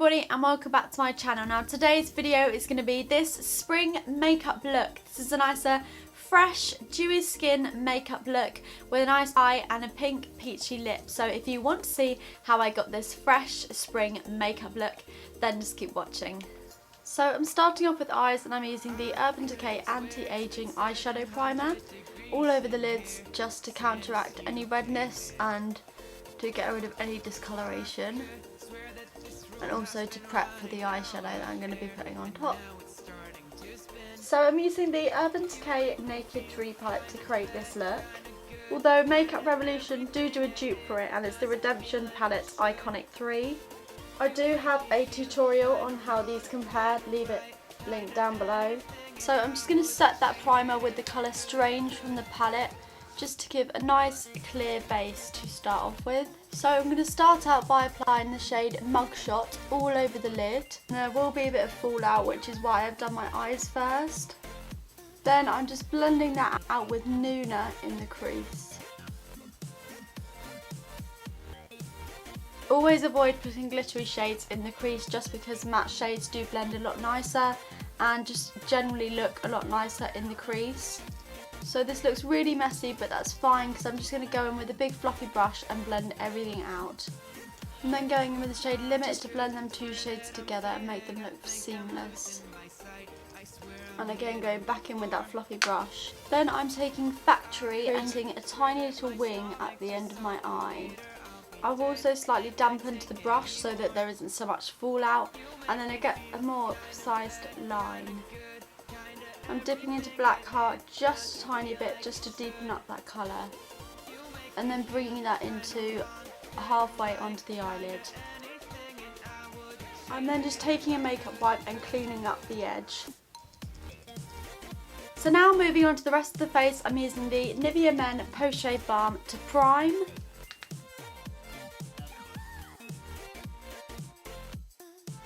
everybody and welcome back to my channel. Now today's video is going to be this spring makeup look. This is a nicer, fresh, dewy skin makeup look with a nice eye and a pink peachy lip. So if you want to see how I got this fresh spring makeup look, then just keep watching. So I'm starting off with eyes and I'm using the Urban Decay Anti-Aging Eyeshadow Primer all over the lids just to counteract any redness and to get rid of any discoloration, and also to prep for the eyeshadow that I'm going to be putting on top. So I'm using the Urban Decay Naked 3 palette to create this look. Although Makeup Revolution do a dupe for it, and it's the Redemption palette Iconic 3. I do have a tutorial on how these compare, leave it linked down below. So I'm just going to set that primer with the colour Strange from the palette, just to give a nice clear base to start off with. So I'm going to start out by applying the shade Mugshot all over the lid. And there will be a bit of fallout, which is why I've done my eyes first. Then I'm just blending that out with Nivea in the crease. Always avoid putting glittery shades in the crease just because matte shades do blend a lot nicer and just generally look a lot nicer in the crease. So this looks really messy, but that's fine because I'm just going to go in with a big fluffy brush and blend everything out. And then going in with the shade Limit to blend them two shades together and make them look seamless. And again going back in with that fluffy brush. Then I'm taking Factory and painting a tiny little wing at the end of my eye. I've also slightly dampened the brush so that there isn't so much fallout, and then I get a more precise line. I'm dipping into Black Heart just a tiny bit just to deepen up that colour, and then bringing that into halfway onto the eyelid. I'm then just taking a makeup wipe and cleaning up the edge. So now moving on to the rest of the face, I'm using the Nivea Men Post Shave Balm to prime.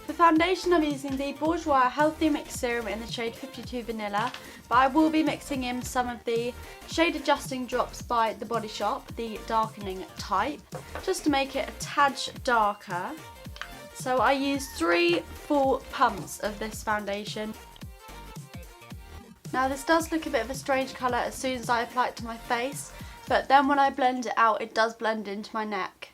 For foundation, I'm using the Bourjois Healthy Mix Serum in the shade 52 Vanilla, but I will be mixing in some of the shade adjusting drops by The Body Shop, the darkening type, just to make it a tad darker. So I use 3 full pumps of this foundation. Now this does look a bit of a strange colour as soon as I apply it to my face, but then when I blend it out, it does blend into my neck.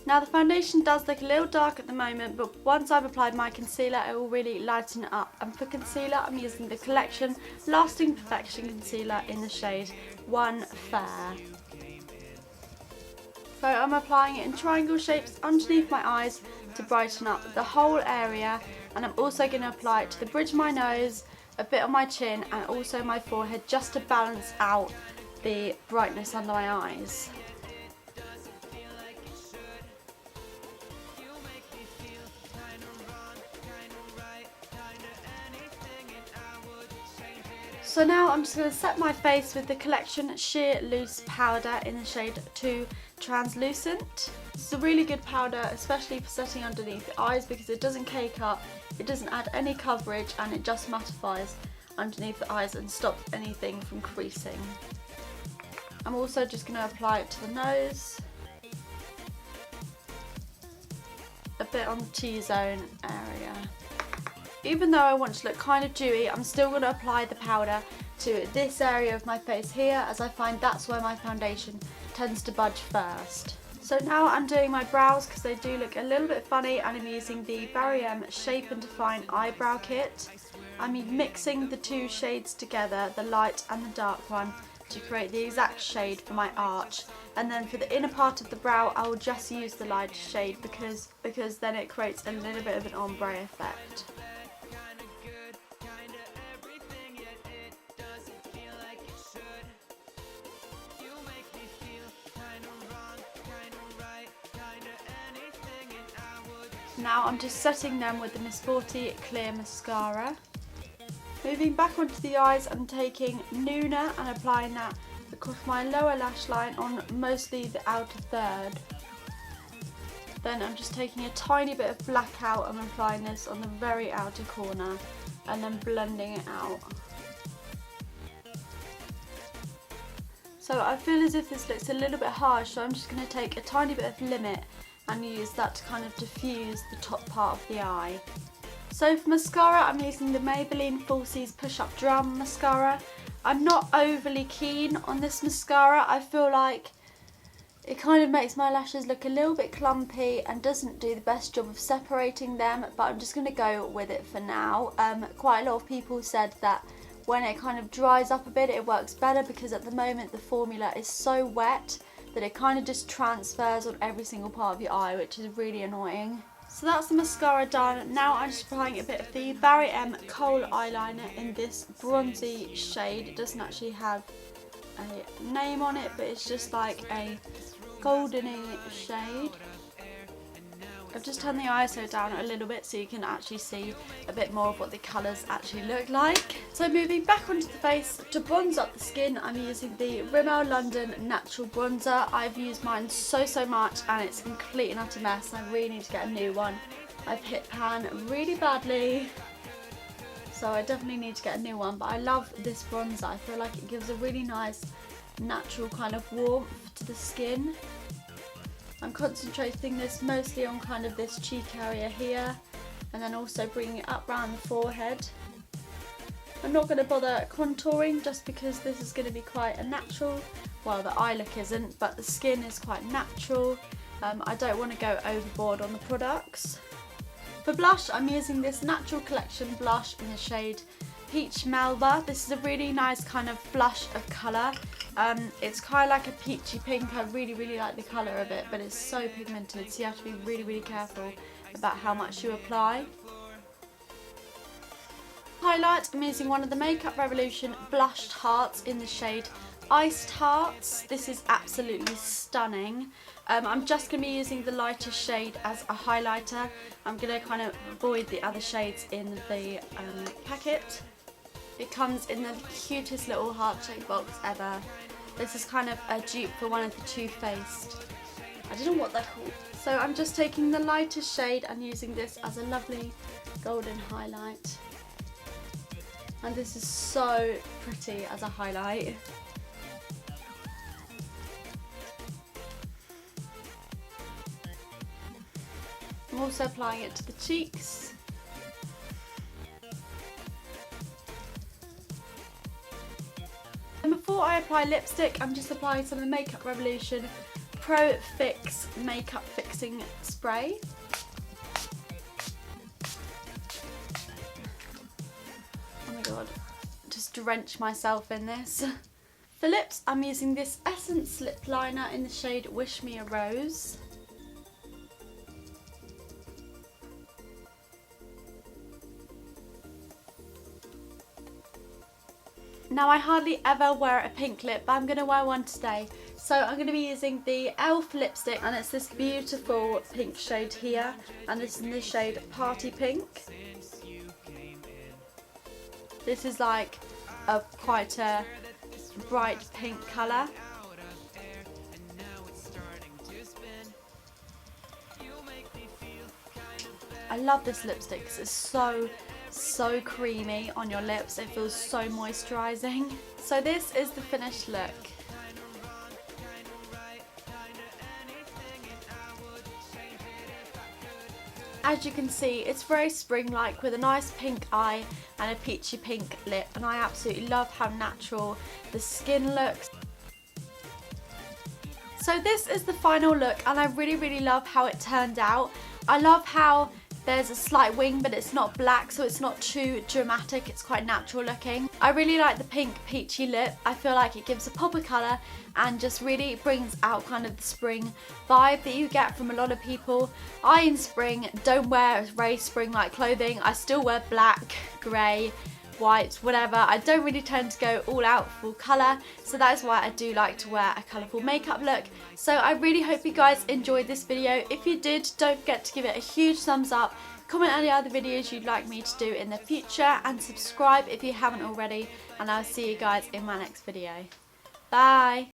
Now the foundation does look a little dark at the moment, but once I've applied my concealer it will really lighten it up. And for concealer I'm using the Collection Lasting Perfection Concealer in the shade One Fair. So I'm applying it in triangle shapes underneath my eyes to brighten up the whole area, and I'm also going to apply it to the bridge of my nose, a bit on my chin and also my forehead just to balance out the brightness under my eyes. So now I'm just going to set my face with the Collection Sheer Loose Powder in the shade 2 Translucent. This is a really good powder, especially for setting underneath the eyes, because it doesn't cake up, it doesn't add any coverage, and it just mattifies underneath the eyes and stops anything from creasing. I'm also just going to apply it to the nose, a bit on the T-zone area. Even though I want to look kind of dewy, I'm still going to apply the powder to this area of my face here, as I find that's where my foundation tends to budge first. So now I'm doing my brows because they do look a little bit funny, and I'm using the Barry Shape and Define Eyebrow Kit. I'm mixing the two shades together, the light and the dark one, to create the exact shade for my arch. And then for the inner part of the brow I will just use the light shade because then it creates a little bit of an ombre effect. Now I'm just setting them with the Sporty Clear Mascara. Moving back onto the eyes, I'm taking Nivea and applying that across my lower lash line on mostly the outer third. Then I'm just taking a tiny bit of black out and applying this on the very outer corner and then blending it out. So I feel as if this looks a little bit harsh, so I'm just going to take a tiny bit of limit and use that to kind of diffuse the top part of the eye. So for mascara, I'm using the Maybelline Falsies Push Up Drum Mascara. I'm not overly keen on this mascara. I feel like it kind of makes my lashes look a little bit clumpy and doesn't do the best job of separating them, but I'm just going to go with it for now. Quite a lot of people said that when it kind of dries up a bit it works better, because at the moment the formula is so wet that it kind of just transfers on every single part of your eye, which is really annoying. So that's the mascara done. Now I'm just applying a bit of the Barry M Kohl eyeliner in this bronzy shade. It doesn't actually have a name on it, but it's just like a goldeny shade. I've just turned the ISO down a little bit so you can actually see a bit more of what the colours actually look like. So moving back onto the face, to bronze up the skin, I'm using the Rimmel London Natural Bronzer. I've used mine so much and it's a complete and utter mess. I really need to get a new one. I've hit pan really badly, so I definitely need to get a new one, but I love this bronzer. I feel like it gives a really nice natural kind of warmth to the skin. I'm concentrating this mostly on kind of this cheek area here, and then also bringing it up around the forehead. I'm not going to bother contouring just because this is going to be quite a natural, well, the eye look isn't, but the skin is quite natural. I don't want to go overboard on the products. For blush, I'm using this Natural Collection blush in the shade Peach Melba. This is a really nice kind of blush of colour. It's kind of like a peachy pink. I really like the colour of it, but it's so pigmented, so you have to be really careful about how much you apply. Highlight, I'm using one of the Makeup Revolution blushed hearts in the shade Iced Hearts. This is absolutely stunning. I'm just going to be using the lighter shade as a highlighter. I'm going to kind of avoid the other shades in the packet. It comes in the cutest little heart-shaped box ever. This is kind of a dupe for one of the Too Faced. I don't know what they're called. So I'm just taking the lighter shade and using this as a lovely golden highlight. And this is so pretty as a highlight. I'm also applying it to the cheeks. And before I apply lipstick, I'm just applying some of the Makeup Revolution Pro Fix Makeup Fixing Spray. Oh my god, just drench myself in this. For lips, I'm using this Essence lip liner in the shade Wish Me a Rose. Now I hardly ever wear a pink lip, but I'm going to wear one today. So I'm going to be using the e.l.f. lipstick, and it's this beautiful pink shade here, and this is in the shade Party Pink. This is like quite a bright pink colour. I love this lipstick because it's so creamy on your lips. It feels so moisturising. So this is the finished look. As you can see, it's very spring-like with a nice pink eye and a peachy pink lip, and I absolutely love how natural the skin looks. So this is the final look, and I really love how it turned out. I love how there's a slight wing, but it's not black, so it's not too dramatic. It's quite natural looking. I really like the pink peachy lip. I feel like it gives a pop of colour and just really brings out kind of the spring vibe that you get from a lot of people. I, in spring, don't wear very spring-like clothing. I still wear black, grey, white, whatever. I don't really tend to go all out full colour, so that is why I do like to wear a colourful makeup look. So I really hope you guys enjoyed this video. If you did, don't forget to give it a huge thumbs up, comment any other videos you'd like me to do in the future, and subscribe if you haven't already, and I'll see you guys in my next video. Bye!